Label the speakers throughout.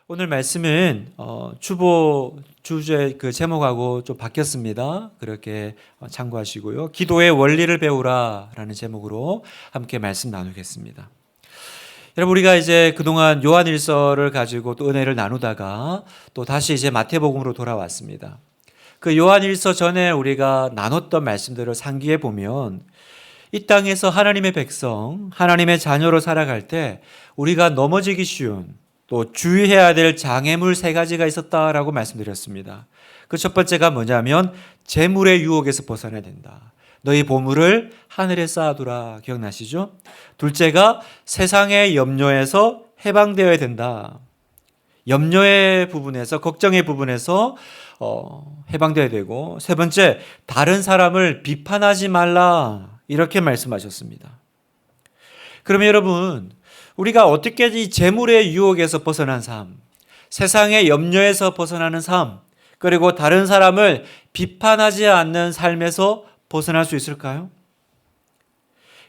Speaker 1: 오늘 말씀은 주보 주제 그 제목하고 좀 바뀌었습니다. 그렇게 참고하시고요. 기도의 원리를 배우라라는 제목으로 함께 말씀 나누겠습니다. 여러분, 우리가 이제 그동안 요한일서를 가지고 또 은혜를 나누다가 또 다시 이제 마태복음으로 돌아왔습니다. 그 요한일서 전에 우리가 나눴던 말씀들을 상기해 보면 이 땅에서 하나님의 백성, 하나님의 자녀로 살아갈 때 우리가 넘어지기 쉬운 또 주의해야 될 장애물 3가지가 있었다라고 말씀드렸습니다. 그 첫 번째가 뭐냐면 재물의 유혹에서 벗어나야 된다. 너희 보물을 하늘에 쌓아두라. 기억나시죠? 둘째가 세상의 염려에서 해방되어야 된다. 염려의 부분에서, 걱정의 부분에서 해방되어야 되고, 세 번째, 다른 사람을 비판하지 말라. 이렇게 말씀하셨습니다. 그러면 여러분, 우리가 어떻게 이 재물의 유혹에서 벗어난 삶, 세상의 염려에서 벗어나는 삶, 그리고 다른 사람을 비판하지 않는 삶에서 벗어날 수 있을까요?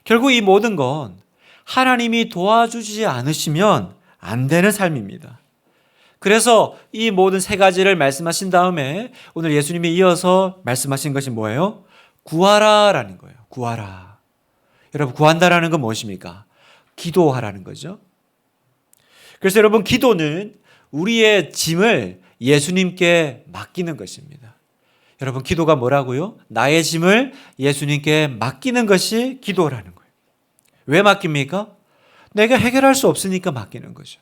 Speaker 1: 결국 이 모든 건 하나님이 도와주지 않으시면 안 되는 삶입니다. 그래서 이 모든 3가지를 말씀하신 다음에 오늘 예수님이 이어서 말씀하신 것이 뭐예요? 구하라라는 거예요. 구하라. 여러분, 구한다라는 건 무엇입니까? 기도하라는 거죠. 그래서 여러분, 기도는 우리의 짐을 예수님께 맡기는 것입니다. 여러분, 기도가 뭐라고요? 나의 짐을 예수님께 맡기는 것이 기도라는 거예요. 왜 맡깁니까? 내가 해결할 수 없으니까 맡기는 거죠.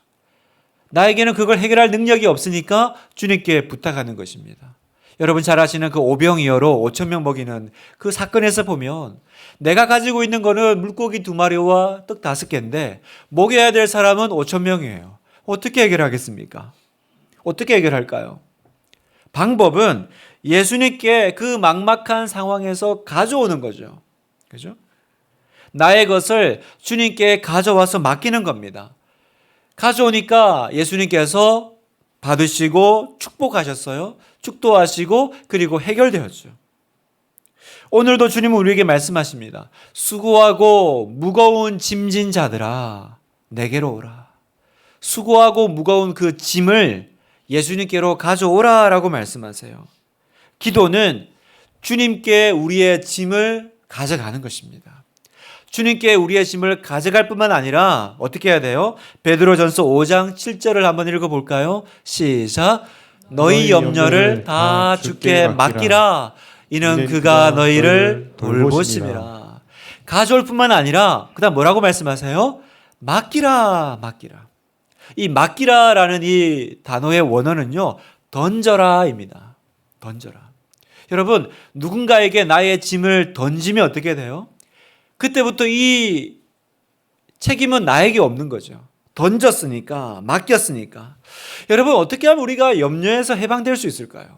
Speaker 1: 나에게는 그걸 해결할 능력이 없으니까 주님께 부탁하는 것입니다. 여러분 잘 아시는 그 오병이어로 5,000명 먹이는 그 사건에서 보면 내가 가지고 있는 거는 물고기 2마리와 떡 5개인데 먹여야 될 사람은 5,000명이에요. 어떻게 해결하겠습니까? 어떻게 해결할까요? 방법은 예수님께 그 막막한 상황에서 가져오는 거죠. 그죠? 나의 것을 주님께 가져와서 맡기는 겁니다. 가져오니까 예수님께서 받으시고 축복하셨어요. 축도하시고 그리고 해결되었죠. 오늘도 주님은 우리에게 말씀하십니다. 수고하고 무거운 짐진 자들아 내게로 오라. 수고하고 무거운 그 짐을 예수님께로 가져오라 라고 말씀하세요. 기도는 주님께 우리의 짐을 가져가는 것입니다. 주님께 우리의 짐을 가져갈 뿐만 아니라 어떻게 해야 돼요? 베드로전서 5장 7절을 한번 읽어볼까요? 시작. 너희 염려를 다 주께 맡기라. 이는 그가 너희를 돌보심이라. 가져올 뿐만 아니라 그 다음 뭐라고 말씀하세요? 맡기라. 맡기라. 이 맡기라라는 이 단어의 원어는요, 던져라입니다. 던져라. 여러분, 누군가에게 나의 짐을 던지면 어떻게 돼요? 그때부터 이 책임은 나에게 없는 거죠. 던졌으니까, 맡겼으니까. 여러분, 어떻게 하면 우리가 염려에서 해방될 수 있을까요?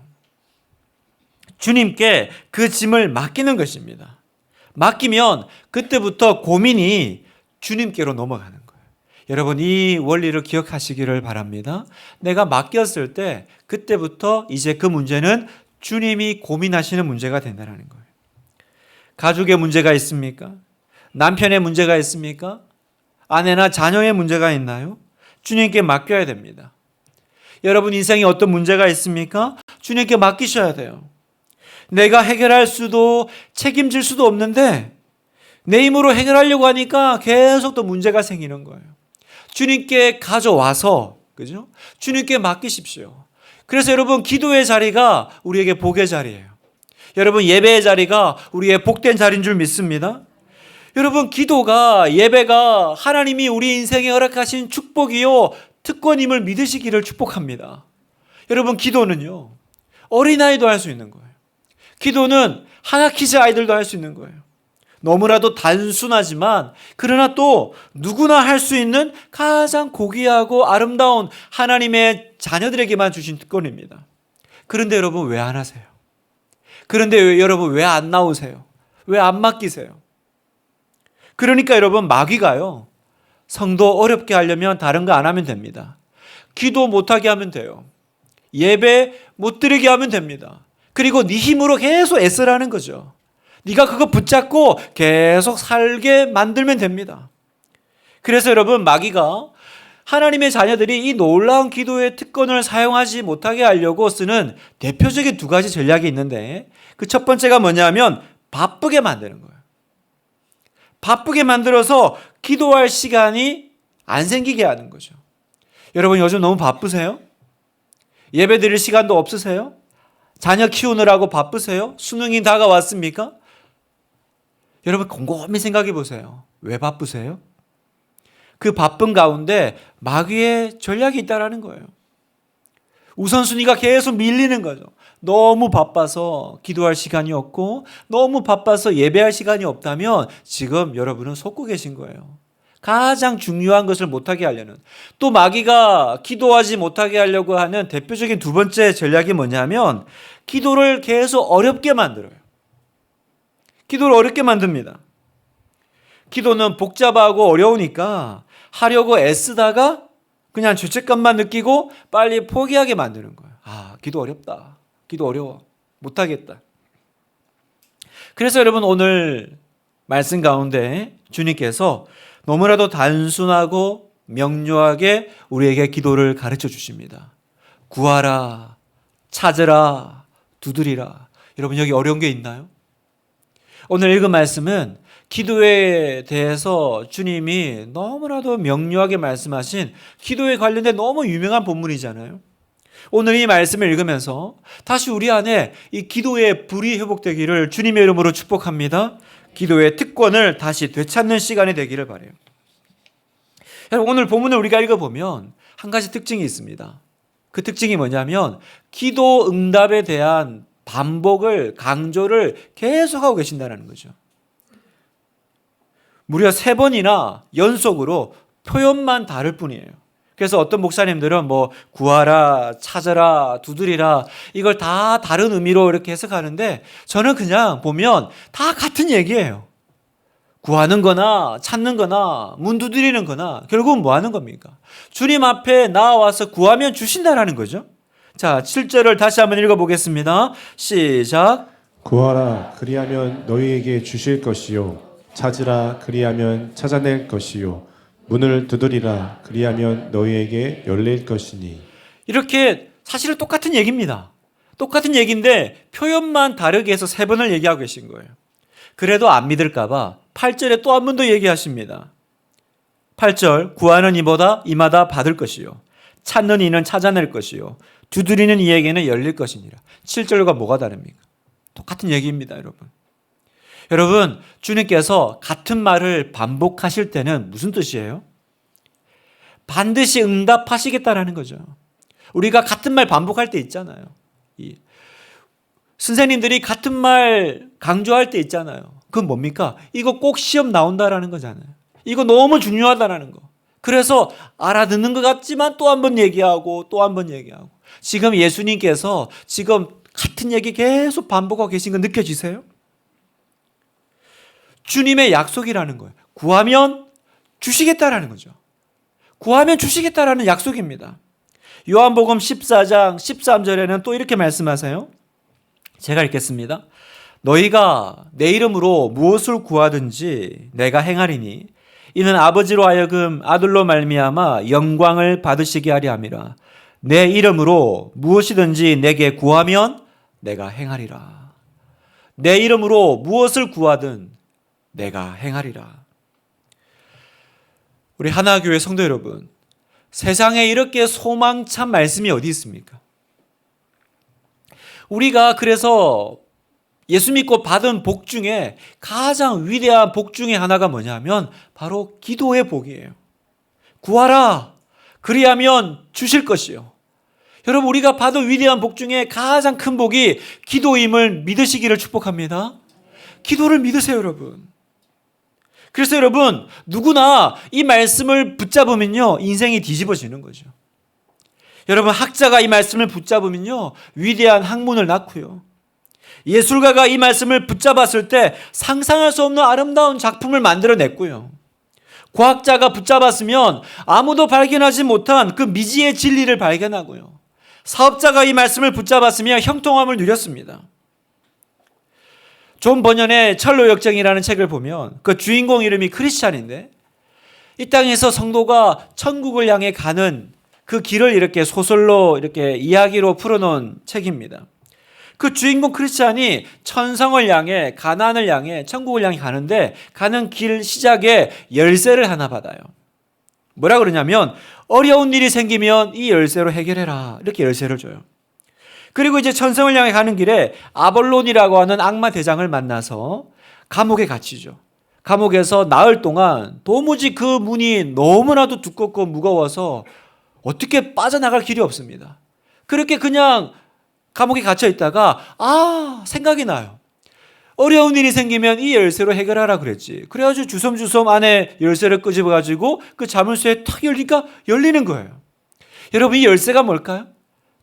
Speaker 1: 주님께 그 짐을 맡기는 것입니다. 맡기면 그때부터 고민이 주님께로 넘어가는 거예요. 여러분, 이 원리를 기억하시기를 바랍니다. 내가 맡겼을 때 그때부터 이제 그 문제는 주님이 고민하시는 문제가 된다는 거예요. 가족의 문제가 있습니까? 남편의 문제가 있습니까? 아내나 자녀의 문제가 있나요? 주님께 맡겨야 됩니다. 여러분 인생에 어떤 문제가 있습니까? 주님께 맡기셔야 돼요. 내가 해결할 수도 책임질 수도 없는데 내 힘으로 해결하려고 하니까 계속 또 문제가 생기는 거예요. 주님께 가져와서, 그죠? 주님께 맡기십시오. 그래서 여러분, 기도의 자리가 우리에게 복의 자리예요. 여러분, 예배의 자리가 우리의 복된 자리인 줄 믿습니다. 여러분, 기도가, 예배가 하나님이 우리 인생에 허락하신 축복이요 특권임을 믿으시기를 축복합니다. 여러분, 기도는요 어린아이도 할 수 있는 거예요. 기도는 하나키즈 아이들도 할 수 있는 거예요. 너무나도 단순하지만 그러나 또 누구나 할 수 있는 가장 고귀하고 아름다운 하나님의 자녀들에게만 주신 특권입니다. 그런데 여러분, 왜 안 하세요? 그런데 여러분, 왜 안 나오세요? 왜 안 맡기세요? 그러니까 여러분, 마귀가요, 성도 어렵게 하려면 다른 거 안 하면 됩니다. 기도 못하게 하면 돼요. 예배 못 드리게 하면 됩니다. 그리고 네 힘으로 계속 애쓰라는 거죠. 네가 그거 붙잡고 계속 살게 만들면 됩니다. 그래서 여러분, 마귀가 하나님의 자녀들이 이 놀라운 기도의 특권을 사용하지 못하게 하려고 쓰는 대표적인 두 가지 전략이 있는데, 그 첫 번째가 뭐냐면 바쁘게 만드는 거예요. 바쁘게 만들어서 기도할 시간이 안 생기게 하는 거죠. 여러분, 요즘 너무 바쁘세요? 예배 드릴 시간도 없으세요? 자녀 키우느라고 바쁘세요? 수능이 다가왔습니까? 여러분, 곰곰이 생각해 보세요. 왜 바쁘세요? 그 바쁜 가운데 마귀의 전략이 있다라는 거예요. 우선순위가 계속 밀리는 거죠. 너무 바빠서 기도할 시간이 없고 너무 바빠서 예배할 시간이 없다면 지금 여러분은 속고 계신 거예요. 가장 중요한 것을 못하게 하려는, 또 마귀가 기도하지 못하게 하려고 하는 대표적인 두 번째 전략이 뭐냐면 기도를 계속 어렵게 만들어요. 기도를 어렵게 만듭니다. 기도는 복잡하고 어려우니까 하려고 애쓰다가 그냥 죄책감만 느끼고 빨리 포기하게 만드는 거예요. 아, 기도 어렵다. 기도 어려워. 못하겠다. 그래서 여러분, 오늘 말씀 가운데 주님께서 너무나도 단순하고 명료하게 우리에게 기도를 가르쳐 주십니다. 구하라, 찾으라, 두드리라. 여러분, 여기 어려운 게 있나요? 오늘 읽은 말씀은 기도에 대해서 주님이 너무나도 명료하게 말씀하신 기도에 관련된 너무 유명한 본문이잖아요. 오늘 이 말씀을 읽으면서 다시 우리 안에 이 기도의 불이 회복되기를 주님의 이름으로 축복합니다. 기도의 특권을 다시 되찾는 시간이 되기를 바라요. 여러분, 오늘 본문을 우리가 읽어보면 한 가지 특징이 있습니다. 그 특징이 뭐냐면 기도 응답에 대한 반복을, 강조를 계속하고 계신다는 거죠. 무려 3번이나 연속으로 표현만 다를 뿐이에요. 그래서 어떤 목사님들은 뭐 구하라, 찾아라, 두드리라 이걸 다 다른 의미로 이렇게 해석하는데, 저는 그냥 보면 다 같은 얘기예요. 구하는 거나 찾는 거나 문 두드리는 거나 결국은 뭐 하는 겁니까? 주님 앞에 나와서 구하면 주신다라는 거죠. 자, 7절을 다시 한번 읽어보겠습니다. 시작.
Speaker 2: 구하라 그리하면 너희에게 주실 것이요 찾으라 그리하면 찾아낼 것이요 문을 두드리라 그리하면 너희에게 열릴 것이니.
Speaker 1: 이렇게 사실은 똑같은 얘기입니다. 똑같은 얘기인데 표현만 다르게 해서 3번을 얘기하고 계신 거예요. 그래도 안 믿을까 봐 8절에 또 한 번 더 얘기하십니다. 8절, 구하는 이마다 받을 것이요 찾는 이는 찾아낼 것이요 두드리는 이에게는 열릴 것이니라. 7절과 뭐가 다릅니까? 똑같은 얘기입니다, 여러분. 여러분, 주님께서 같은 말을 반복하실 때는 무슨 뜻이에요? 반드시 응답하시겠다라는 거죠. 우리가 같은 말 반복할 때 있잖아요. 선생님들이 같은 말 강조할 때 있잖아요. 그건 뭡니까? 이거 꼭 시험 나온다라는 거잖아요. 이거 너무 중요하다라는 거. 그래서 알아듣는 것 같지만 또 한 번 얘기하고 또 한 번 얘기하고. 지금 예수님께서 지금 같은 얘기 계속 반복하고 계신 거 느껴지세요? 주님의 약속이라는 거예요. 구하면 주시겠다라는 거죠. 구하면 주시겠다라는 약속입니다. 요한복음 14장 13절에는 또 이렇게 말씀하세요. 제가 읽겠습니다. 너희가 내 이름으로 무엇을 구하든지 내가 행하리니 이는 아버지로 하여금 아들로 말미암아 영광을 받으시게 하려 함이라. 내 이름으로 무엇이든지 내게 구하면 내가 행하리라. 내 이름으로 무엇을 구하든 내가 행하리라. 우리 하나교회 성도 여러분, 세상에 이렇게 소망찬 말씀이 어디 있습니까? 우리가 그래서 예수 믿고 받은 복 중에 가장 위대한 복 중에 하나가 뭐냐면 바로 기도의 복이에요. 구하라 그리하면 주실 것이요. 여러분, 우리가 받은 위대한 복 중에 가장 큰 복이 기도임을 믿으시기를 축복합니다. 기도를 믿으세요, 여러분. 그래서 여러분, 누구나 이 말씀을 붙잡으면요 인생이 뒤집어지는 거죠. 여러분, 학자가 이 말씀을 붙잡으면요 위대한 학문을 낳고요, 예술가가 이 말씀을 붙잡았을 때 상상할 수 없는 아름다운 작품을 만들어냈고요, 과학자가 붙잡았으면 아무도 발견하지 못한 그 미지의 진리를 발견하고요, 사업자가 이 말씀을 붙잡았으면 형통함을 누렸습니다. 존 버년의 철로 역정이라는 책을 보면 그 주인공 이름이 크리스찬인데, 이 땅에서 성도가 천국을 향해 가는 그 길을 이렇게 소설로 이렇게 이야기로 풀어놓은 책입니다. 그 주인공 크리스찬이 천성을 향해, 가나안을 향해, 천국을 향해 가는데 가는 길 시작에 열쇠를 하나 받아요. 뭐라 그러냐면 어려운 일이 생기면 이 열쇠로 해결해라, 이렇게 열쇠를 줘요. 그리고 이제 천성을 향해 가는 길에 아볼론이라고 하는 악마 대장을 만나서 감옥에 갇히죠. 감옥에서 나흘 동안 도무지 그 문이 너무나도 두껍고 무거워서 어떻게 빠져나갈 길이 없습니다. 그렇게 그냥 감옥에 갇혀 있다가 생각이 나요. 어려운 일이 생기면 이 열쇠로 해결하라 그랬지. 그래가지고 주섬주섬 안에 열쇠를 끄집어가지고 그 자물쇠에 탁 열리니까 열리는 거예요. 여러분, 이 열쇠가 뭘까요?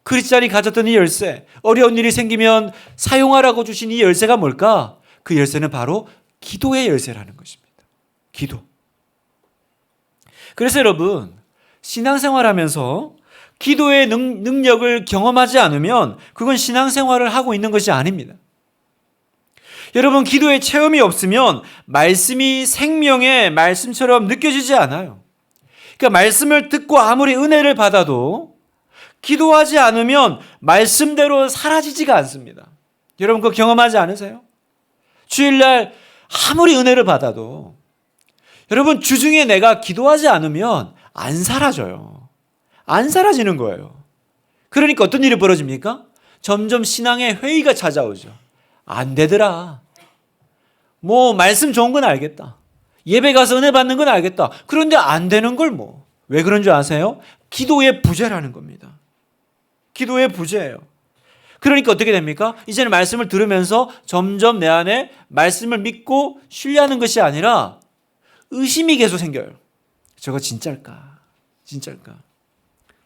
Speaker 1: 크리스찬이 가졌던 이 열쇠, 어려운 일이 생기면 사용하라고 주신 이 열쇠가 뭘까? 그 열쇠는 바로 기도의 열쇠라는 것입니다. 기도. 그래서 여러분, 신앙생활하면서 기도의 능력을 경험하지 않으면 그건 신앙생활을 하고 있는 것이 아닙니다. 여러분, 기도의 체험이 없으면 말씀이 생명의 말씀처럼 느껴지지 않아요. 그러니까 말씀을 듣고 아무리 은혜를 받아도 기도하지 않으면 말씀대로 사라지지가 않습니다. 여러분, 그거 경험하지 않으세요? 주일날 아무리 은혜를 받아도 여러분, 주중에 내가 기도하지 않으면 안 사라져요. 안 사라지는 거예요. 그러니까 어떤 일이 벌어집니까? 점점 신앙의 회의가 찾아오죠. 안 되더라. 말씀 좋은 건 알겠다. 예배 가서 은혜 받는 건 알겠다. 그런데 안 되는 걸 왜 그런 줄 아세요? 기도의 부재라는 겁니다. 기도의 부재예요. 그러니까 어떻게 됩니까? 이제는 말씀을 들으면서 점점 내 안에 말씀을 믿고 신뢰하는 것이 아니라 의심이 계속 생겨요. 저거 진짜일까? 진짜일까?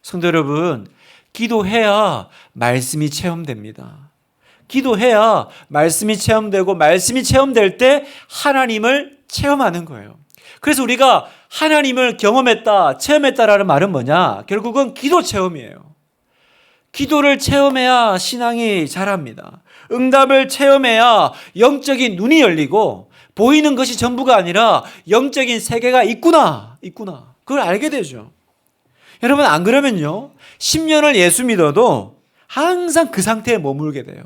Speaker 1: 성도 여러분, 기도해야 말씀이 체험됩니다. 기도해야 말씀이 체험되고 말씀이 체험될 때 하나님을 체험하는 거예요. 그래서 우리가 하나님을 경험했다, 체험했다라는 말은 뭐냐? 결국은 기도 체험이에요. 기도를 체험해야 신앙이 자랍니다. 응답을 체험해야 영적인 눈이 열리고 보이는 것이 전부가 아니라 영적인 세계가 있구나. 그걸 알게 되죠. 여러분, 안 그러면요, 10년을 예수 믿어도 항상 그 상태에 머물게 돼요.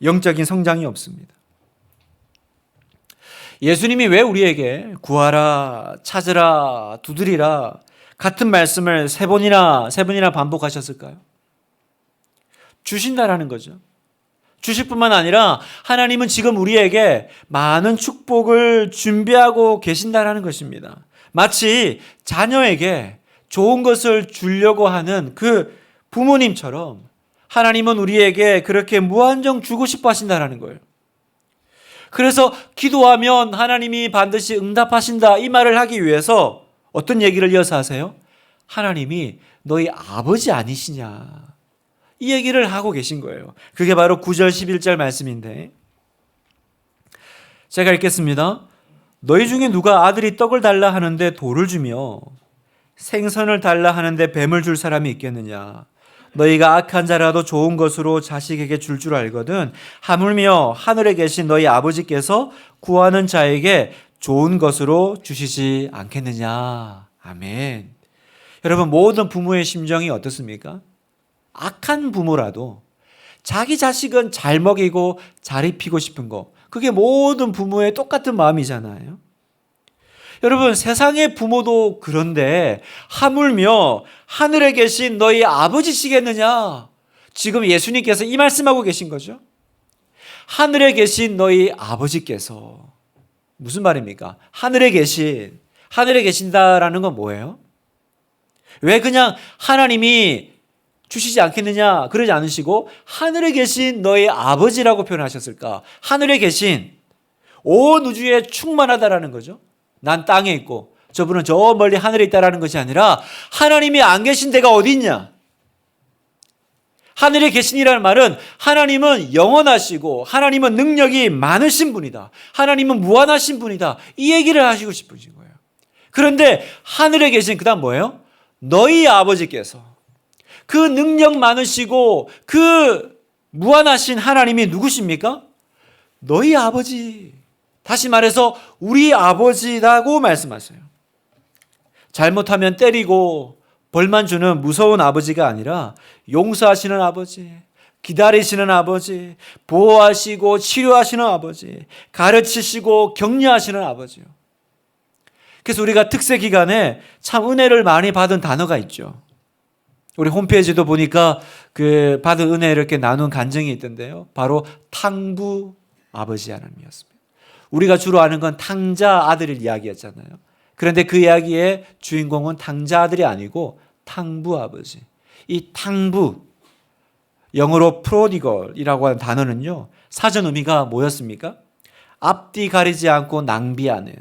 Speaker 1: 영적인 성장이 없습니다. 예수님이 왜 우리에게 구하라, 찾으라, 두드리라 같은 말씀을 세 번이나 반복하셨을까요? 주신다라는 거죠. 주실 뿐만 아니라 하나님은 지금 우리에게 많은 축복을 준비하고 계신다라는 것입니다. 마치 자녀에게 좋은 것을 주려고 하는 그 부모님처럼 하나님은 우리에게 그렇게 무한정 주고 싶어 하신다라는 거예요. 그래서 기도하면 하나님이 반드시 응답하신다, 이 말을 하기 위해서 어떤 얘기를 이어서 하세요? 하나님이 너희 아버지 아니시냐, 이 얘기를 하고 계신 거예요. 그게 바로 9절 11절 말씀인데, 제가 읽겠습니다. 너희 중에 누가 아들이 떡을 달라 하는데 돌을 주며 생선을 달라 하는데 뱀을 줄 사람이 있겠느냐? 너희가 악한 자라도 좋은 것으로 자식에게 줄 줄 알거든 하물며 하늘에 계신 너희 아버지께서 구하는 자에게 좋은 것으로 주시지 않겠느냐. 아멘. 여러분, 모든 부모의 심정이 어떻습니까? 악한 부모라도 자기 자식은 잘 먹이고 잘 입히고 싶은 거, 그게 모든 부모의 똑같은 마음이잖아요. 여러분, 세상의 부모도 그런데 하물며 하늘에 계신 너희 아버지시겠느냐? 지금 예수님께서 이 말씀하고 계신 거죠. 하늘에 계신 너희 아버지께서, 무슨 말입니까? 하늘에 계신다라는 건 뭐예요? 왜 그냥 하나님이 주시지 않겠느냐 그러지 않으시고 하늘에 계신 너희 아버지라고 표현하셨을까? 하늘에 계신, 온 우주에 충만하다라는 거죠. 난 땅에 있고 저분은 저 멀리 하늘에 있다라는 것이 아니라 하나님이 안 계신 데가 어디 있냐? 하늘에 계신이라는 말은 하나님은 영원하시고 하나님은 능력이 많으신 분이다. 하나님은 무한하신 분이다. 이 얘기를 하시고 싶으신 거예요. 그런데 하늘에 계신, 그 다음 뭐예요? 너희 아버지께서, 그 능력 많으시고 그 무한하신 하나님이 누구십니까? 너희 아버지. 다시 말해서 우리 아버지라고 말씀하세요. 잘못하면 때리고 벌만 주는 무서운 아버지가 아니라 용서하시는 아버지, 기다리시는 아버지, 보호하시고 치료하시는 아버지, 가르치시고 격려하시는 아버지요. 그래서 우리가 특세 기간에 참 은혜를 많이 받은 단어가 있죠. 우리 홈페이지도 보니까 그 받은 은혜를 이렇게 나눈 간증이 있던데요. 바로 탕부 아버지 하나님이었습니다. 우리가 주로 아는 건 탕자 아들을 이야기했잖아요. 그런데 그 이야기의 주인공은 탕자 아들이 아니고 탕부 아버지. 이 탕부, 영어로 프로디걸이라고 하는 단어는요, 사전 의미가 뭐였습니까? 앞뒤 가리지 않고 낭비하는,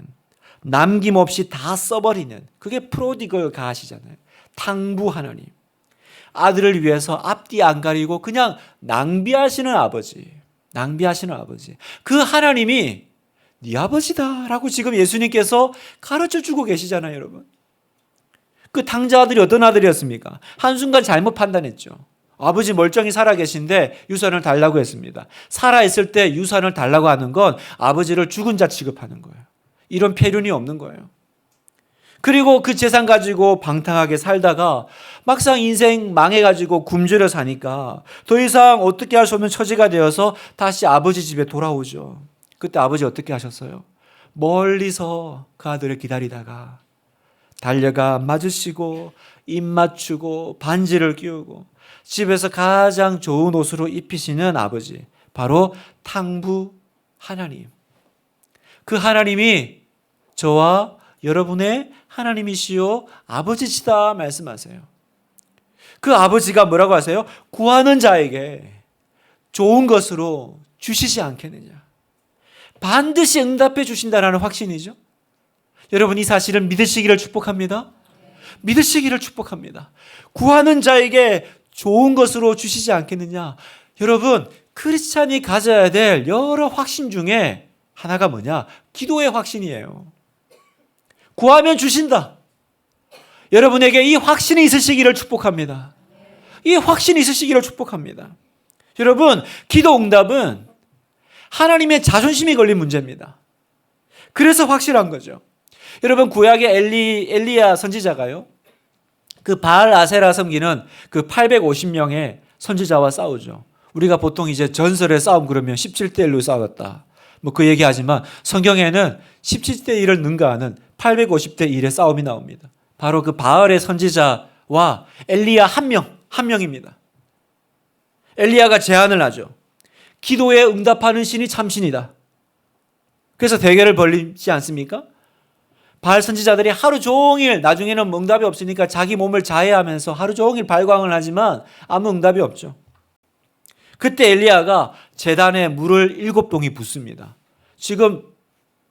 Speaker 1: 남김없이 다 써버리는, 그게 프로디걸 가시잖아요. 탕부 하나님. 아들을 위해서 앞뒤 안 가리고 그냥 낭비하시는 아버지. 낭비하시는 아버지. 그 하나님이 네 아버지다라고 지금 예수님께서 가르쳐주고 계시잖아요, 여러분. 그 탕자 아들이 어떤 아들이었습니까? 한순간 잘못 판단했죠. 아버지 멀쩡히 살아계신데 유산을 달라고 했습니다. 살아있을 때 유산을 달라고 하는 건 아버지를 죽은 자 취급하는 거예요. 이런 폐륜이 없는 거예요. 그리고 그 재산 가지고 방탕하게 살다가 막상 인생 망해가지고 굶주려 사니까 더 이상 어떻게 할 수 없는 처지가 되어서 다시 아버지 집에 돌아오죠. 그때 아버지 어떻게 하셨어요? 멀리서 그 아들을 기다리다가 달려가 맞으시고 입 맞추고 반지를 끼우고 집에서 가장 좋은 옷으로 입히시는 아버지, 바로 탕부 하나님. 그 하나님이 저와 여러분의 하나님이시요 아버지시다 말씀하세요. 그 아버지가 뭐라고 하세요? 구하는 자에게 좋은 것으로 주시지 않겠느냐. 반드시 응답해 주신다라는 확신이죠. 여러분, 이 사실을 믿으시기를 축복합니다. 믿으시기를 축복합니다. 구하는 자에게 좋은 것으로 주시지 않겠느냐. 여러분, 크리스찬이 가져야 될 여러 확신 중에 하나가 뭐냐? 기도의 확신이에요. 구하면 주신다. 여러분에게 이 확신이 있으시기를 축복합니다. 이 확신이 있으시기를 축복합니다. 여러분, 기도 응답은 하나님의 자존심이 걸린 문제입니다. 그래서 확실한 거죠. 여러분, 구약의 엘리야 선지자가요, 그 바알 아세라 섬기는 그 850명의 선지자와 싸우죠. 우리가 보통 이제 전설의 싸움 그러면 17대 1로 싸웠다, 뭐 그 얘기하지만 성경에는 17대 1을 능가하는 850대 1의 싸움이 나옵니다. 바로 그 바알의 선지자와 엘리야 한 명입니다. 엘리야가 제안을 하죠. 기도에 응답하는 신이 참신이다. 그래서 대결을 벌이지 않습니까? 바알 선지자들이 하루 종일, 나중에는 응답이 없으니까 자기 몸을 자해하면서 하루 종일 발광을 하지만 아무 응답이 없죠. 그때 엘리야가 제단에 물을 7동이 붓습니다. 지금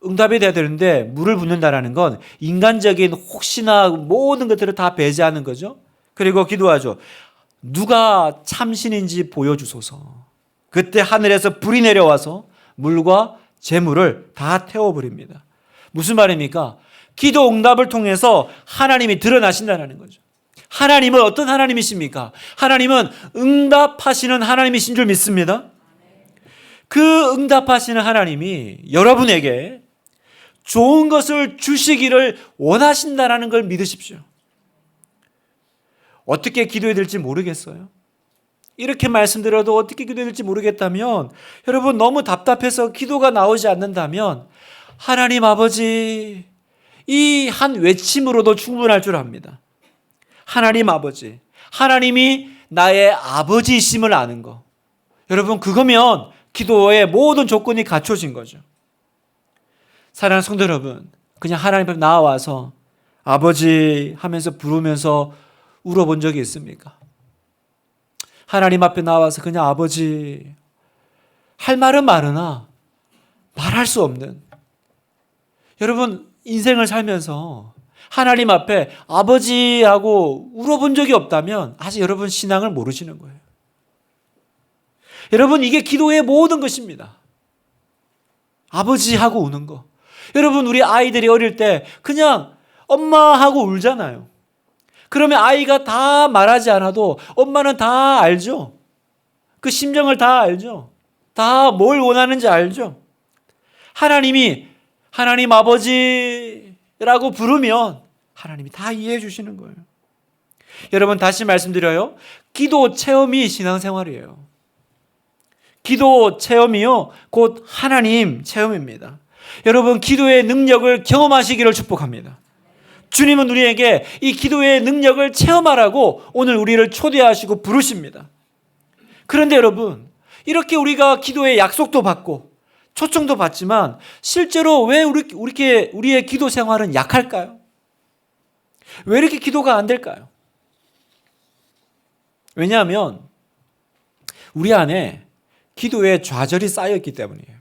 Speaker 1: 응답이 돼야 되는데 물을 붓는다는 건 인간적인 혹시나 모든 것들을 다 배제하는 거죠. 그리고 기도하죠. 누가 참신인지 보여주소서. 그때 하늘에서 불이 내려와서 물과 재물을 다 태워버립니다. 무슨 말입니까? 기도 응답을 통해서 하나님이 드러나신다는 거죠. 하나님은 어떤 하나님이십니까? 하나님은 응답하시는 하나님이신 줄 믿습니다. 그 응답하시는 하나님이 여러분에게 좋은 것을 주시기를 원하신다는 걸 믿으십시오. 어떻게 기도해야 될지 모르겠어요. 이렇게 말씀드려도 어떻게 기도해야 될지 모르겠다면, 여러분 너무 답답해서 기도가 나오지 않는다면 하나님 아버지, 이 한 외침으로도 충분할 줄 압니다. 하나님 아버지, 하나님이 나의 아버지이심을 아는 거. 여러분, 그거면 기도의 모든 조건이 갖춰진 거죠. 사랑하는 성도 여러분, 그냥 하나님 앞에 나와서 아버지 하면서 부르면서 울어본 적이 있습니까? 하나님 앞에 나와서 그냥 아버지, 할 말은 많으나 말할 수 없는, 여러분 인생을 살면서 하나님 앞에 아버지하고 울어본 적이 없다면 아직 여러분 신앙을 모르시는 거예요. 여러분, 이게 기도의 모든 것입니다. 아버지하고 우는 거. 여러분, 우리 아이들이 어릴 때 그냥 엄마하고 울잖아요. 그러면 아이가 다 말하지 않아도 엄마는 다 알죠. 그 심정을 다 알죠. 다 뭘 원하는지 알죠. 하나님이 하나님 아버지라고 부르면 하나님이 다 이해해 주시는 거예요. 여러분 다시 말씀드려요. 기도 체험이 신앙생활이에요. 기도 체험이요, 곧 하나님 체험입니다. 여러분 기도의 능력을 경험하시기를 축복합니다. 주님은 우리에게 이 기도의 능력을 체험하라고 오늘 우리를 초대하시고 부르십니다. 그런데 여러분, 이렇게 우리가 기도의 약속도 받고 초청도 받지만 실제로 왜 우리의 기도 생활은 약할까요? 왜 이렇게 기도가 안 될까요? 왜냐하면 우리 안에 기도의 좌절이 쌓여있기 때문이에요.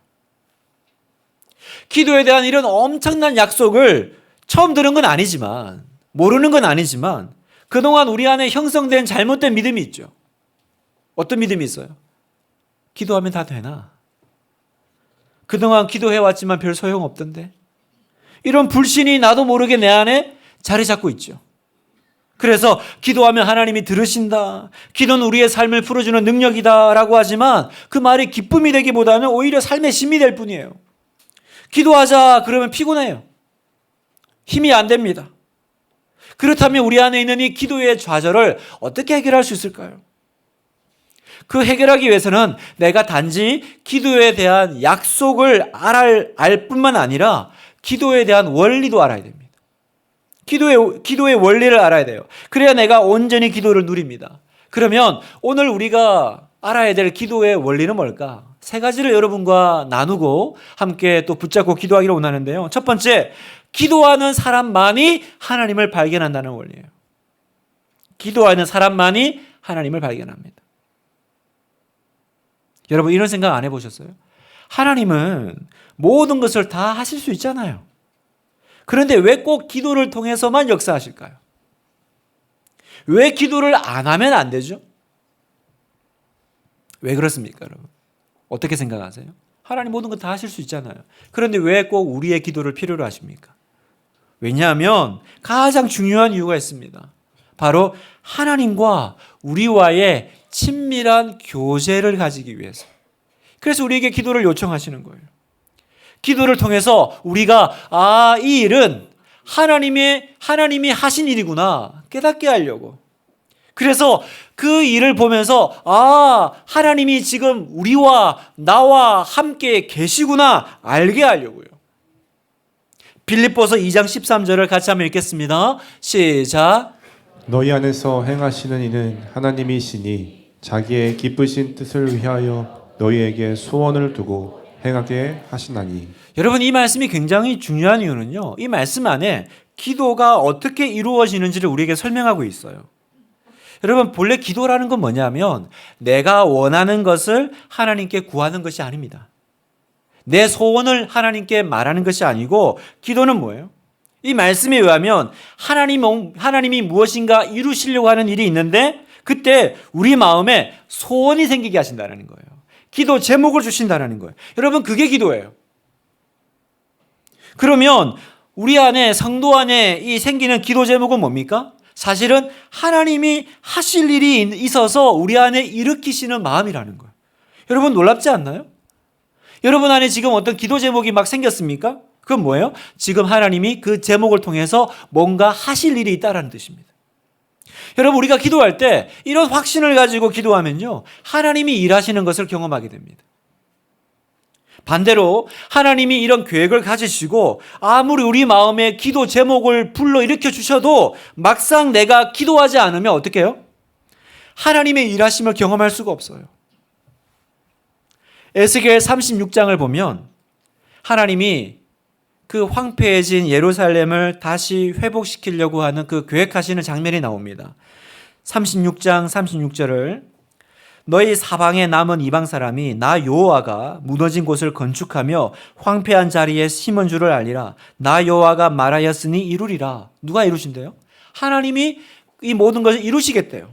Speaker 1: 기도에 대한 이런 엄청난 약속을 처음 들은 건 아니지만, 모르는 건 아니지만 그동안 우리 안에 형성된 잘못된 믿음이 있죠. 어떤 믿음이 있어요? 기도하면 다 되나? 그동안 기도해왔지만 별 소용없던데? 이런 불신이 나도 모르게 내 안에 자리 잡고 있죠. 그래서 기도하면 하나님이 들으신다, 기도는 우리의 삶을 풀어주는 능력이다 라고 하지만 그 말이 기쁨이 되기보다는 오히려 삶의 힘이 될 뿐이에요. 기도하자 그러면 피곤해요. 힘이 안 됩니다. 그렇다면 우리 안에 있는 이 기도의 좌절을 어떻게 해결할 수 있을까요? 그 해결하기 위해서는 내가 단지 기도에 대한 약속을 알 뿐만 아니라 기도에 대한 원리도 알아야 됩니다. 기도의 원리를 알아야 돼요. 그래야 내가 온전히 기도를 누립니다. 그러면 오늘 우리가 알아야 될 기도의 원리는 뭘까? 세 가지를 여러분과 나누고 함께 또 붙잡고 기도하기를 원하는데요. 첫 번째, 기도하는 사람만이 하나님을 발견한다는 원리예요. 기도하는 사람만이 하나님을 발견합니다. 여러분 이런 생각 안 해보셨어요? 하나님은 모든 것을 다 하실 수 있잖아요. 그런데 왜 꼭 기도를 통해서만 역사하실까요? 왜 기도를 안 하면 안 되죠? 왜 그렇습니까, 여러분? 어떻게 생각하세요? 하나님 모든 것 다 하실 수 있잖아요. 그런데 왜 꼭 우리의 기도를 필요로 하십니까? 왜냐하면 가장 중요한 이유가 있습니다. 바로 하나님과 우리와의 친밀한 교제를 가지기 위해서. 그래서 우리에게 기도를 요청하시는 거예요. 기도를 통해서 우리가 이 일은 하나님이 하신 일이구나 깨닫게 하려고. 그래서 그 일을 보면서 하나님이 지금 우리와 나와 함께 계시구나 알게 하려고요. 빌립보서 2장 13절을 같이 한번 읽겠습니다. 시작.
Speaker 2: 너희 안에서 행하시는 이는 하나님이시니 자기의 기쁘신 뜻을 위하여 너희에게 소원을 두고 행하게 하시나니.
Speaker 1: 여러분 이 말씀이 굉장히 중요한 이유는요, 이 말씀 안에 기도가 어떻게 이루어지는지를 우리에게 설명하고 있어요. 여러분 본래 기도라는 건 뭐냐면 내가 원하는 것을 하나님께 구하는 것이 아닙니다. 내 소원을 하나님께 말하는 것이 아니고, 기도는 뭐예요? 이 말씀에 의하면 하나님이 무엇인가 이루시려고 하는 일이 있는데 그때 우리 마음에 소원이 생기게 하신다는 거예요. 기도 제목을 주신다는 거예요. 여러분 그게 기도예요. 그러면 우리 안에, 성도 안에 이 생기는 기도 제목은 뭡니까? 사실은 하나님이 하실 일이 있어서 우리 안에 일으키시는 마음이라는 거예요. 여러분 놀랍지 않나요? 여러분 안에 지금 어떤 기도 제목이 막 생겼습니까? 그건 뭐예요? 지금 하나님이 그 제목을 통해서 뭔가 하실 일이 있다는 뜻입니다. 여러분 우리가 기도할 때 이런 확신을 가지고 기도하면요, 하나님이 일하시는 것을 경험하게 됩니다. 반대로 하나님이 이런 계획을 가지시고 아무리 우리 마음에 기도 제목을 불러일으켜 주셔도 막상 내가 기도하지 않으면 어떻게 해요? 하나님의 일하심을 경험할 수가 없어요. 에스겔 36장을 보면 하나님이 그 황폐해진 예루살렘을 다시 회복시키려고 하는 그 계획하시는 장면이 나옵니다. 36장 36절을 너희 사방에 남은 이방 사람이 나 여호와가 무너진 곳을 건축하며 황폐한 자리에 심은 줄을 알리라. 나 여호와가 말하였으니 이루리라. 누가 이루신대요? 하나님이 이 모든 것을 이루시겠대요.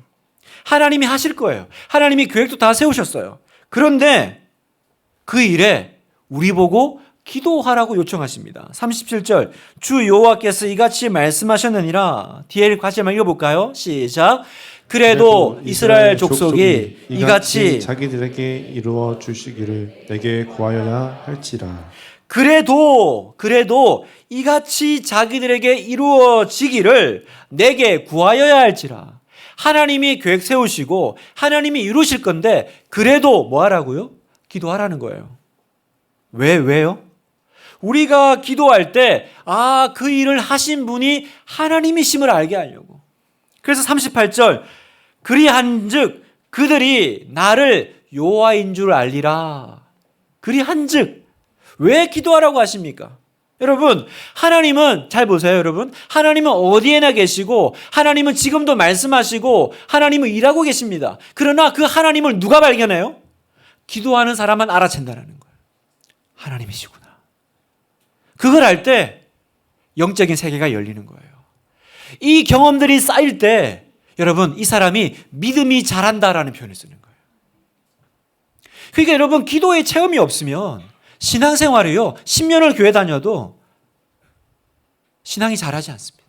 Speaker 1: 하나님이 하실 거예요. 하나님이 계획도 다 세우셨어요. 그런데 그 일에 우리 보고 기도하라고 요청하십니다. 37절 주 여호와께서 이같이 말씀하셨느니라. 뒤에 같이 한번 읽어볼까요? 시작. 그래도 이스라엘 족속이 이같이
Speaker 2: 자기들에게 이루어 주시기를 내게 구하여야 할지라.
Speaker 1: 그래도 이같이 자기들에게 이루어지기를 내게 구하여야 할지라. 하나님이 계획 세우시고 하나님이 이루실 건데 그래도 뭐 하라고요? 기도하라는 거예요. 왜요? 우리가 기도할 때 그 일을 하신 분이 하나님이심을 알게 하려고. 그래서 38절 그리한즉 그들이 나를 여호와인 줄 알리라. 그리한즉 왜 기도하라고 하십니까? 여러분, 하나님은 잘 보세요, 여러분. 하나님은 어디에나 계시고 하나님은 지금도 말씀하시고 하나님은 일하고 계십니다. 그러나 그 하나님을 누가 발견해요? 기도하는 사람만 알아챈다는 거예요. 하나님이시구나. 그걸 알 때 영적인 세계가 열리는 거예요. 이 경험들이 쌓일 때 여러분, 이 사람이 믿음이 자란다라는 표현을 쓰는 거예요. 그러니까 여러분, 기도의 체험이 없으면 신앙생활이요 10년을 교회 다녀도 신앙이 자라지 않습니다.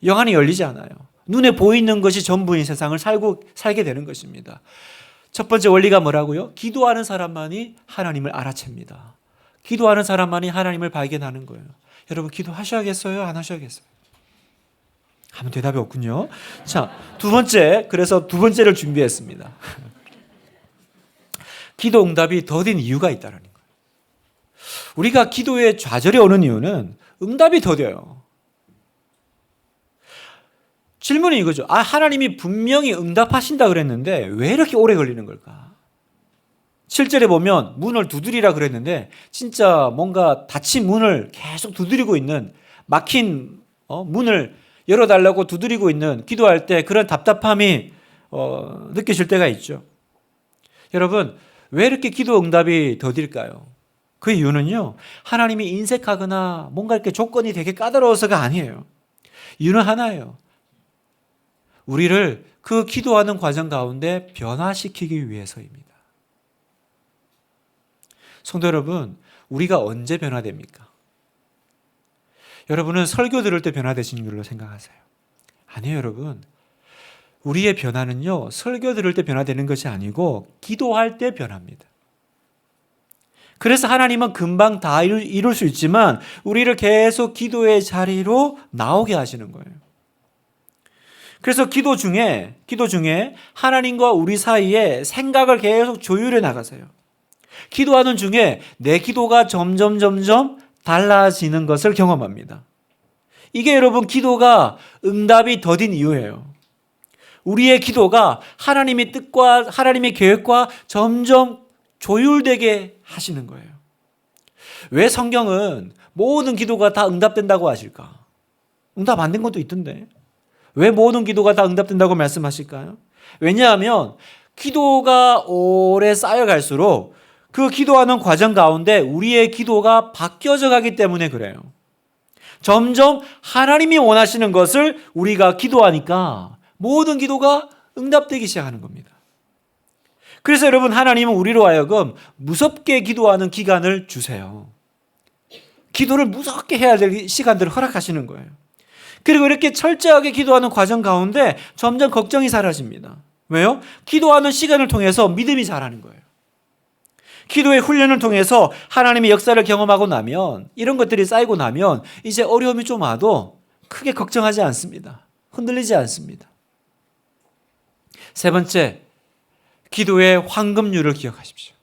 Speaker 1: 영안이 열리지 않아요. 눈에 보이는 것이 전부인 세상을 살게 되는 것입니다. 첫 번째 원리가 뭐라고요? 기도하는 사람만이 하나님을 알아챕니다. 기도하는 사람만이 하나님을 발견하는 거예요. 여러분, 기도하셔야겠어요? 안 하셔야겠어요? 하면 대답이 없군요. 자, 두 번째, 그래서 두 번째를 준비했습니다. 기도 응답이 더딘 이유가 있다는 거예요. 우리가 기도에 좌절이 오는 이유는 응답이 더뎌요. 질문이 이거죠. 하나님이 분명히 응답하신다 그랬는데 왜 이렇게 오래 걸리는 걸까? 7절에 보면 문을 두드리라 그랬는데 진짜 뭔가 닫힌 문을 계속 두드리고 있는, 막힌 문을 열어달라고 두드리고 있는, 기도할 때 그런 답답함이 느껴질 때가 있죠. 여러분, 왜 이렇게 기도 응답이 더딜까요? 그 이유는요, 하나님이 인색하거나 뭔가 이렇게 조건이 되게 까다로워서가 아니에요. 이유는 하나예요. 우리를 그 기도하는 과정 가운데 변화시키기 위해서입니다. 성도 여러분, 우리가 언제 변화됩니까? 여러분은 설교 들을 때 변화되시는 줄로 생각하세요? 아니에요, 여러분. 우리의 변화는요, 설교 들을 때 변화되는 것이 아니고 기도할 때 변합니다. 그래서 하나님은 금방 다 이룰 수 있지만 우리를 계속 기도의 자리로 나오게 하시는 거예요. 그래서 기도 중에 하나님과 우리 사이에 생각을 계속 조율해 나가세요. 기도하는 중에 내 기도가 점점 달라지는 것을 경험합니다. 이게 여러분, 기도가 응답이 더딘 이유예요. 우리의 기도가 하나님의 뜻과 하나님의 계획과 점점 조율되게 하시는 거예요. 왜 성경은 모든 기도가 다 응답된다고 하실까? 응답 안 된 것도 있던데. 왜 모든 기도가 다 응답된다고 말씀하실까요? 왜냐하면 기도가 오래 쌓여갈수록 그 기도하는 과정 가운데 우리의 기도가 바뀌어져 가기 때문에 그래요. 점점 하나님이 원하시는 것을 우리가 기도하니까 모든 기도가 응답되기 시작하는 겁니다. 그래서 여러분, 하나님은 우리로 하여금 무섭게 기도하는 기간을 주세요. 기도를 무섭게 해야 될 시간들을 허락하시는 거예요. 그리고 이렇게 철저하게 기도하는 과정 가운데 점점 걱정이 사라집니다. 왜요? 기도하는 시간을 통해서 믿음이 자라는 거예요. 기도의 훈련을 통해서 하나님의 역사를 경험하고 나면, 이런 것들이 쌓이고 나면 이제 어려움이 좀 와도 크게 걱정하지 않습니다. 흔들리지 않습니다. 세 번째, 기도의 황금률을 기억하십시오.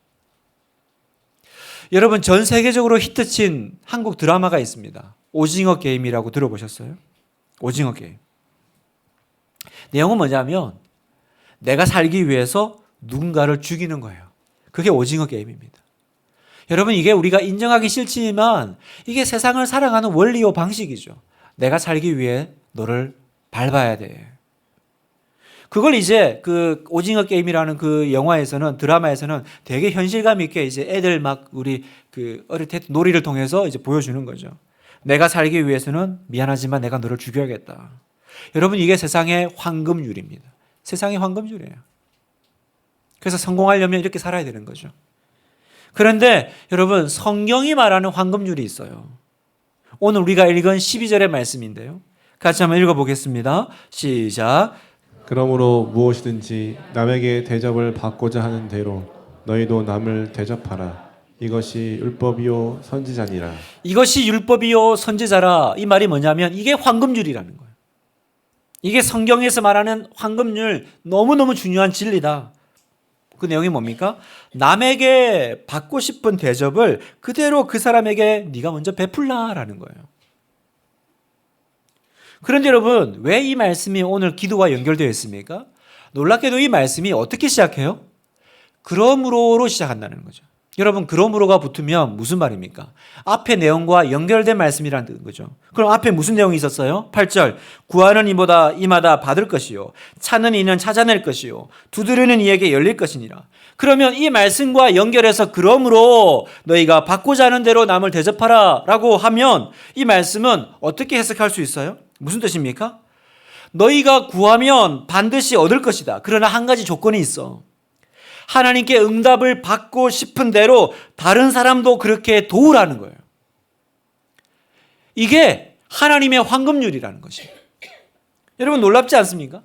Speaker 1: 여러분, 전 세계적으로 히트친 한국 드라마가 있습니다. 오징어 게임이라고 들어보셨어요? 오징어 게임. 내용은 뭐냐면 내가 살기 위해서 누군가를 죽이는 거예요. 그게 오징어 게임입니다. 여러분, 이게 우리가 인정하기 싫지만 이게 세상을 살아가는 원리요 방식이죠. 내가 살기 위해 너를 밟아야 돼. 그걸 이제 그 오징어 게임이라는 그 영화에서는, 드라마에서는 되게 현실감 있게 이제 애들 막 우리 그 어릴 때 놀이를 통해서 이제 보여주는 거죠. 내가 살기 위해서는 미안하지만 내가 너를 죽여야겠다. 여러분, 이게 세상의 황금률입니다. 세상의 황금률이에요. 그래서 성공하려면 이렇게 살아야 되는 거죠. 그런데 여러분, 성경이 말하는 황금률이 있어요. 오늘 우리가 읽은 12절의 말씀인데요. 같이 한번 읽어보겠습니다. 시작.
Speaker 2: 그러므로 무엇이든지 남에게 대접을 받고자 하는 대로 너희도 남을 대접하라. 이것이 율법이요 선지자니라.
Speaker 1: 이것이 율법이요 선지자라. 이 말이 뭐냐면 이게 황금률이라는 거예요. 이게 성경에서 말하는 황금률, 너무너무 중요한 진리다. 그 내용이 뭡니까? 남에게 받고 싶은 대접을 그대로 그 사람에게 네가 먼저 베풀라라는 거예요. 그런데 여러분, 왜 이 말씀이 오늘 기도와 연결되어 있습니까? 놀랍게도 이 말씀이 어떻게 시작해요? 그러므로로 시작한다는 거죠. 여러분, 그러므로가 붙으면 무슨 말입니까? 앞의 내용과 연결된 말씀이라는 거죠. 그럼 앞에 무슨 내용이 있었어요? 8절, 구하는 이마다 받을 것이요, 찾는 이는 찾아낼 것이요, 두드리는 이에게 열릴 것이니라. 그러면 이 말씀과 연결해서 그러므로 너희가 받고자 하는 대로 남을 대접하라 라고 하면 이 말씀은 어떻게 해석할 수 있어요? 무슨 뜻입니까? 너희가 구하면 반드시 얻을 것이다. 그러나 한 가지 조건이 있어. 하나님께 응답을 받고 싶은 대로 다른 사람도 그렇게 도우라는 거예요. 이게 하나님의 황금률이라는 것이에요. 여러분, 놀랍지 않습니까?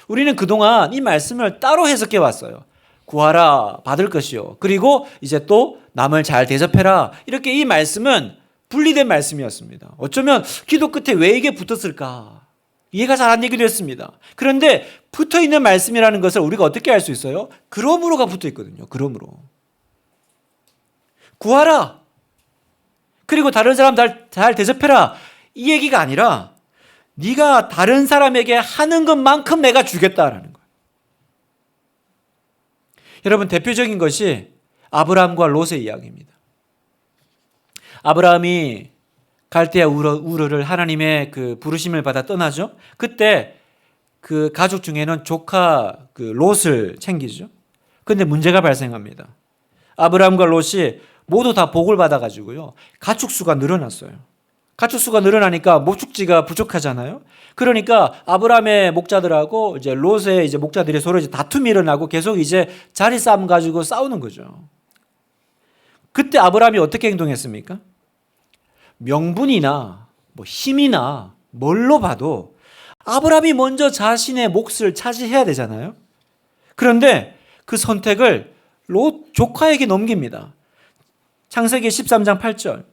Speaker 1: 우리는 그동안 이 말씀을 따로 해석해 왔어요. 구하라 받을 것이요, 그리고 이제 또 남을 잘 대접해라. 이렇게 이 말씀은 분리된 말씀이었습니다. 어쩌면 기도 끝에 왜 이게 붙었을까? 이해가 잘 안 되기도 했습니다. 그런데 붙어있는 말씀이라는 것을 우리가 어떻게 알 수 있어요? 그러므로가 붙어있거든요. 그러므로. 구하라. 그리고 다른 사람 잘 대접해라. 이 얘기가 아니라 네가 다른 사람에게 하는 것만큼 내가 주겠다라는 거예요. 여러분, 대표적인 것이 아브라함과 롯의 이야기입니다. 아브라함이 갈대아 우르를 하나님의 그 부르심을 받아 떠나죠. 그때 그 가족 중에는 조카 그 롯을 챙기죠. 그런데 문제가 발생합니다. 아브라함과 롯이 모두 다 복을 받아가지고요, 가축 수가 늘어났어요. 가축 수가 늘어나니까 목축지가 부족하잖아요. 그러니까 아브라함의 목자들하고 이제 롯의 이제 목자들이 서로 이제 다툼이 일어나고 계속 이제 자리 싸움 가지고 싸우는 거죠. 그때 아브라함이 어떻게 행동했습니까? 명분이나 뭐 힘이나 뭘로 봐도 아브라함이 먼저 자신의 몫을 차지해야 되잖아요. 그런데 그 선택을 롯 조카에게 넘깁니다. 창세기 13장 8절.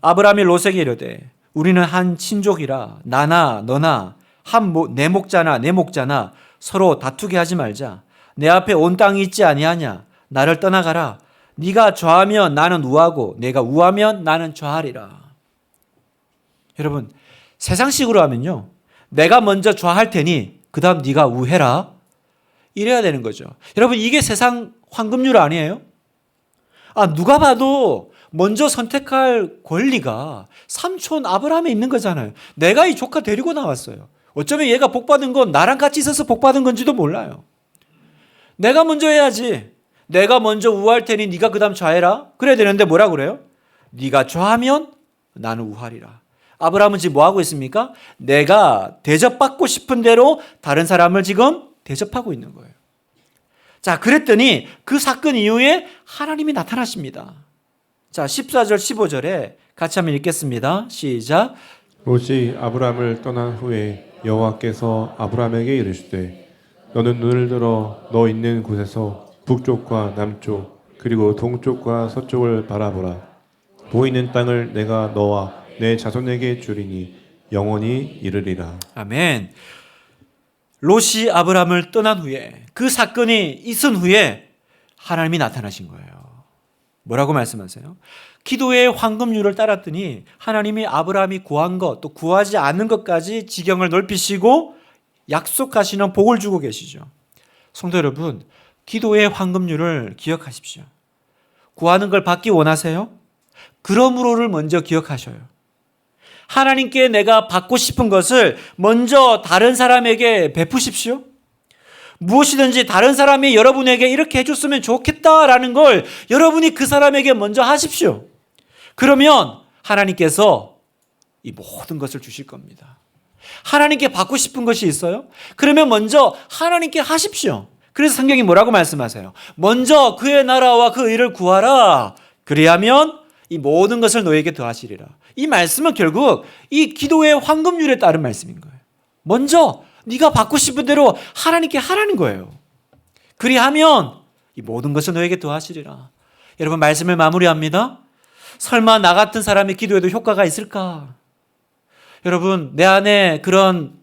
Speaker 1: 아브라함이 롯에게 이르되 우리는 한 친족이라 나나 너나 내 목자나 서로 다투게 하지 말자. 내 앞에 온 땅이 있지 아니하냐. 나를 떠나가라. 네가 좌하면 나는 우하고 내가 우하면 나는 좌하리라. 여러분, 세상식으로 하면요, 내가 먼저 좌할 테니 그 다음 네가 우해라, 이래야 되는 거죠. 여러분, 이게 세상 황금률 아니에요? 누가 봐도 먼저 선택할 권리가 삼촌 아브라함에 있는 거잖아요. 내가 이 조카 데리고 나왔어요. 어쩌면 얘가 복받은 건 나랑 같이 있어서 복받은 건지도 몰라요. 내가 먼저 해야지. 내가 먼저 우할 테니 네가 그 다음 좌해라. 그래야 되는데 뭐라 그래요? 네가 좌하면 나는 우하리라. 아브라함은 지금 뭐 하고 있습니까? 내가 대접받고 싶은 대로 다른 사람을 지금 대접하고 있는 거예요. 자, 그랬더니 그 사건 이후에 하나님이 나타나십니다. 자, 14절 15절에 같이 한번 읽겠습니다. 시작.
Speaker 2: 롯이 아브라함을 떠난 후에 여호와께서 아브라함에게 이르시되 너는 눈을 들어 너 있는 곳에서 북쪽과 남쪽 그리고 동쪽과 서쪽을 바라보라. 보이는 땅을 내가 너와 내 자손에게 주리니 영원히 이르리라.
Speaker 1: 아멘. 롯이 아브라함을 떠난 후에, 그 사건이 있은 후에 하나님이 나타나신 거예요. 뭐라고 말씀하세요? 기도의 황금률을 따랐더니 하나님이 아브라함이 구한 것, 또 구하지 않는 것까지 지경을 넓히시고 약속하시는 복을 주고 계시죠. 성도 여러분, 기도의 황금률을 기억하십시오. 구하는 걸 받기 원하세요? 그러므로를 먼저 기억하셔요. 하나님께 내가 받고 싶은 것을 먼저 다른 사람에게 베푸십시오. 무엇이든지 다른 사람이 여러분에게 이렇게 해줬으면 좋겠다라는 걸 여러분이 그 사람에게 먼저 하십시오. 그러면 하나님께서 이 모든 것을 주실 겁니다. 하나님께 받고 싶은 것이 있어요? 그러면 먼저 하나님께 하십시오. 그래서 성경이 뭐라고 말씀하세요? 먼저 그의 나라와 그 의를 구하라. 그리하면 이 모든 것을 너에게 더하시리라. 이 말씀은 결국 이 기도의 황금률에 따른 말씀인 거예요. 먼저 네가 받고 싶은 대로 하나님께 하라는 거예요. 그리하면 이 모든 것을 너에게 더하시리라. 여러분 말씀을 마무리합니다. 설마 나 같은 사람이 기도해도 효과가 있을까? 여러분 내 안에 그런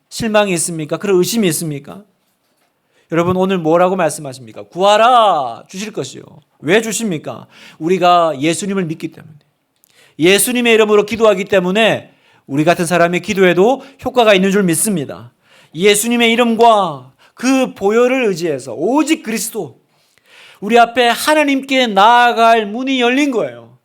Speaker 1: 실망이 있습니까? 그런 의심이 있습니까? 여러분 오늘 뭐라고 말씀하십니까? 구하라 주실 것이요. 왜 주십니까? 우리가 예수님을 믿기 때문에, 예수님의 이름으로 기도하기 때문에 우리 같은 사람이 기도해도 효과가 있는 줄 믿습니다. 예수님의 이름과 그 보혈을 의지해서 오직 그리스도, 우리 앞에 하나님께 나아갈 문이 열린 거예요.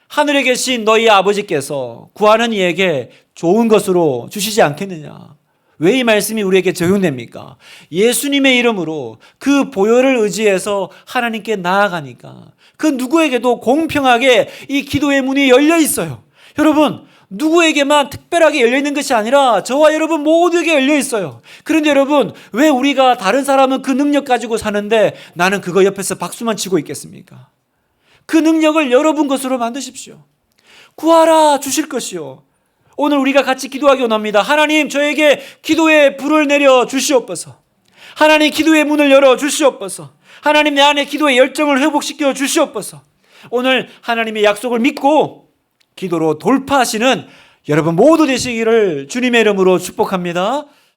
Speaker 1: 하늘에 계신 너희 아버지께서 구하는 이에게 좋은 것으로 주시지 않겠느냐. 왜 이 말씀이 우리에게 적용됩니까? 예수님의 이름으로 그 보혈을 의지해서 하나님께 나아가니까 그 누구에게도 공평하게 이 기도의 문이 열려 있어요. 여러분 누구에게만 특별하게 열려 있는 것이 아니라 저와 여러분 모두에게 열려 있어요. 그런데 여러분 왜 우리가 다른 사람은 그 능력 가지고 사는데 나는 그거 옆에서 박수만 치고 있겠습니까? 그 능력을 여러분 것으로 만드십시오. 구하라 주실 것이요. 오늘 우리가 같이 기도하기 원합니다. 하나님 저에게 기도의 불을 내려 주시옵소서. 하나님 기도의 문을 열어 주시옵소서. 하나님 내 안에 기도의 열정을 회복시켜 주시옵소서. 오늘 하나님의 약속을 믿고 기도로 돌파하시는 여러분 모두 되시기를 주님의 이름으로 축복합니다.